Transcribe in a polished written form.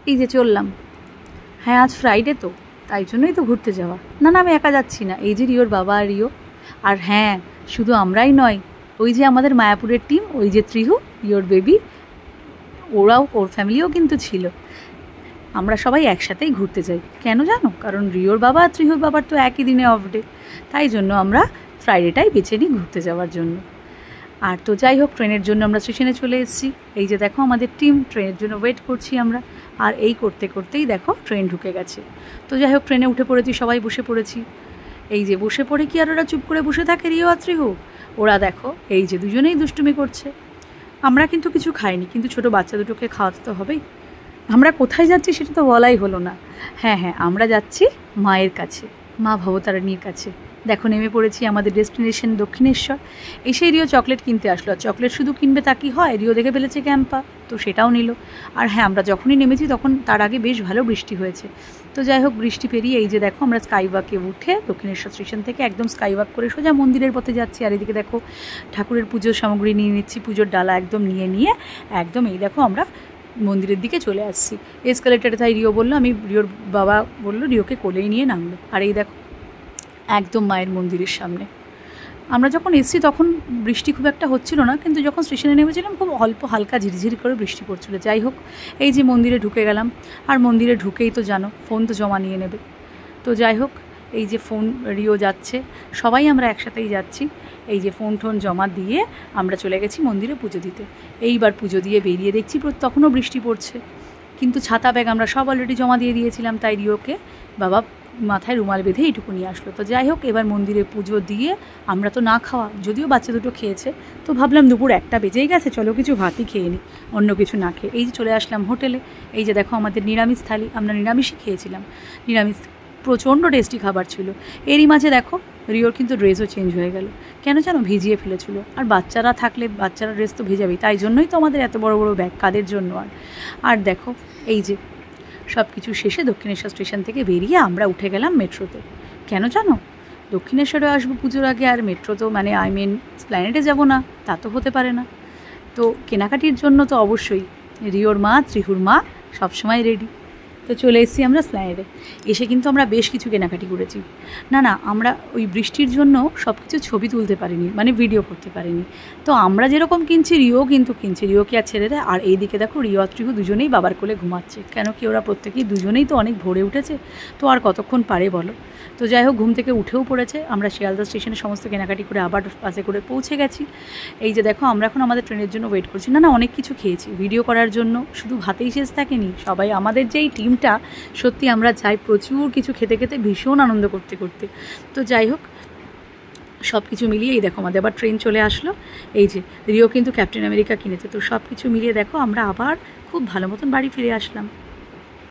এই যে চললাম। হ্যাঁ, আজ ফ্রাইডে তো, তাই জন্যই তো ঘুরতে যাওয়া। না না, আমি একা যাচ্ছি না, এই যে রিওর বাবা আর রিও। আর হ্যাঁ, শুধু আমরাই নয়, ওই যে আমাদের মায়াপুরের টিম, ওই যে ত্রিহু, রিওর বেবি, ওর ফ্যামিলিও কিন্তু ছিল। আমরা সবাই একসাথেই ঘুরতে যাই। কেন জানো? কারণ রিওর বাবা আর ত্রিহুর বাবার তো একই দিনে অফ ডে, তাই জন্য আমরা ফ্রাইডেটাই বেছে নিই ঘুরতে যাওয়ার জন্য। আর তো যাই হোক, ট্রেনের জন্য আমরা স্টেশনে চলে এসেছি। এই যে দেখো আমাদের টিম, ট্রেনের জন্য ওয়েট করছি আমরা। আর এই করতে করতেই দেখো ট্রেন ঢুকে গেছে। তো যাই হোক, ট্রেনে উঠে পড়েছি, সবাই বসে পড়েছি। এই যে বসে পড়ে কি আর ওরা চুপ করে বসে থাকে রিও আর ত্রিহু? ওরা দেখো এই যে দুজনেই দুষ্টুমি করছে। আমরা কিন্তু কিছু খাইনি, কিন্তু ছোট বাচ্চা দুটোকে খাওয়াতে তো হবেই। আমরা কোথায় যাচ্ছি সেটা তো বলাই হলো না। হ্যাঁ হ্যাঁ, আমরা যাচ্ছি মায়ের কাছে, মা ভবতারিণীর কাছে। দেখো নেমে পড়েছি, আমাদের ডেস্টিনেশন দক্ষিণেশ্বর। এসে রিও চকলেট কিনতে আসলো। আর চকলেট শুধু কিনবে তা কি হয়? রিও দেখে ফেলেছে ক্যাম্পা, তো সেটাও নিল। আর হ্যাঁ, আমরা যখনই নেমেছি তখন তার আগে বেশ ভালো বৃষ্টি হয়েছে। তো যাই হোক, বৃষ্টি পেরিয়ে এই যে দেখো আমরা স্কাইওয়াকে উঠে দক্ষিণেশ্বর স্টেশন থেকে একদম স্কাইওয়াক করে সোজা মন্দিরের পথে যাচ্ছি। আর এদিকে দেখো ঠাকুরের পুজোর সামগ্রী নিয়ে নিচ্ছি, পুজোর ডালা একদম নিয়ে একদম এই দেখো আমরা মন্দিরের দিকে চলে আসছি। এসকালেটারে তাই রিও বললো, রিওর বাবা বললো রিওকে কোলেই নিয়ে নামলো। আর এই দেখো একদম মায়ের মন্দিরের সামনে। আমরা যখন এসেছি তখন বৃষ্টি খুব একটা হচ্ছিল না, কিন্তু যখন স্টেশনে নেমেছিলাম খুব অল্প হালকা ঝিরিঝিরি করে বৃষ্টি পড়ছিল। যাই হোক, এই যে মন্দিরে ঢুকে গেলাম। আর মন্দিরে ঢুকেই তো জানো ফোন তো জমা নিয়ে নেবে। তো যাই হোক, এই যে ফোন, রিও যাচ্ছে, সবাই আমরা একসাথেই যাচ্ছি। এই যে ফোন টোন জমা দিয়ে আমরা চলে গেছি মন্দিরে পুজো দিতে। এইবার পুজো দিয়ে বেরিয়ে দেখছি তখনও বৃষ্টি পড়ছে, কিন্তু ছাতা ব্যাগ আমরা সব অলরেডি জমা দিয়ে দিয়েছিলাম। তাই রিওকে বাবা মাথায় রুমাল বেঁধে এইটুকু নিয়ে আসলো। তো যাই হোক, এবার মন্দিরে পুজো দিয়ে আমরা তো না খাওয়া, যদিও বাচ্চা দুটো খেয়েছে, তো ভাবলাম দুপুর 1টা বেজেই গেছে, চলো কিছু ভাতই খেয়ে নিই, অন্য কিছু না খেয়ে। এই যে চলে আসলাম হোটেলে। এই যে দেখো আমাদের নিরামিষ থালি, আমরা নিরামিষই খেয়েছিলাম। নিরামিষ প্রচণ্ড টেস্টি খাবার ছিল। এরই মাঝে দেখো রিওর কিন্তু ড্রেসও চেঞ্জ হয়ে গেল। কেন জানো? ভিজিয়ে ফেলেছিল। আর বাচ্চারা থাকলে বাচ্চারা ড্রেস তো ভেজাবেই, তাই জন্যই তো আমাদের এত বড় বড় ব্যাগ, কাদের জন্য। আর দেখো এই যে সব কিছু শেষে দক্ষিণেশ্বর স্টেশন থেকে বেরিয়ে আমরা উঠে গেলাম মেট্রোতে। কেন জানো? দক্ষিণেশ্বরে আসবো পুজোর আগে, আর মেট্রো তো মানে স্প্ল্যানেডে যাব না, তা তো হতে পারে না। তো কেনাকাটির জন্য তো অবশ্যই রিওর মা, ত্রিহুর মা সবসময় রেডি। তো চলে এসেছি আমরা স্প্ল্যানেডে। এসে কিন্তু আমরা বেশ কিছু কেনাকাটি করেছি। না, আমরা ওই বৃষ্টির জন্য সব কিছু ছবি তুলতে পারিনি, মানে ভিডিও করতে পারিনি। তো আমরা যেরকম কিনছি রিও কিন্তু কিনছি, রিওকে আর ছেড়ে দেয়। আর এইদিকে দেখো রিও আর ত্রিহু দুজনেই বাবার কোলে ঘুমাচ্ছে। কেন কি ওরা প্রত্যেকেই দুজনেই তো অনেক ভোরে উঠেছে, তো আর কতক্ষণ পারে বলো। তো যাই হোক, ঘুম থেকে উঠেও পড়েছে। আমরা শিয়ালদা স্টেশনে সমস্ত কেনাকাটি করে আবার বাসে করে পৌঁছে গেছি। এই যে দেখো আমরা এখন আমাদের ট্রেনের জন্য ওয়েট করছি। না, অনেক কিছু খেয়েছি ভিডিও করার জন্য, শুধু ভাতেই শেষ থাকেনি। সবাই আমাদের যেই টিমটা, সত্যি আমরা চাই প্রচুর কিছু খেতে খেতে, ভীষণ আনন্দ করতে করতে। তো যাই হোক, সব কিছু মিলিয়ে এই দেখো আমাদের আবার ট্রেন চলে আসলো। এই যে রিও কিন্তু ক্যাপ্টেন আমেরিকা কিনেছে। তো সব কিছু মিলিয়ে দেখো আমরা আবার খুব ভালো মতন বাড়ি ফিরে আসলাম।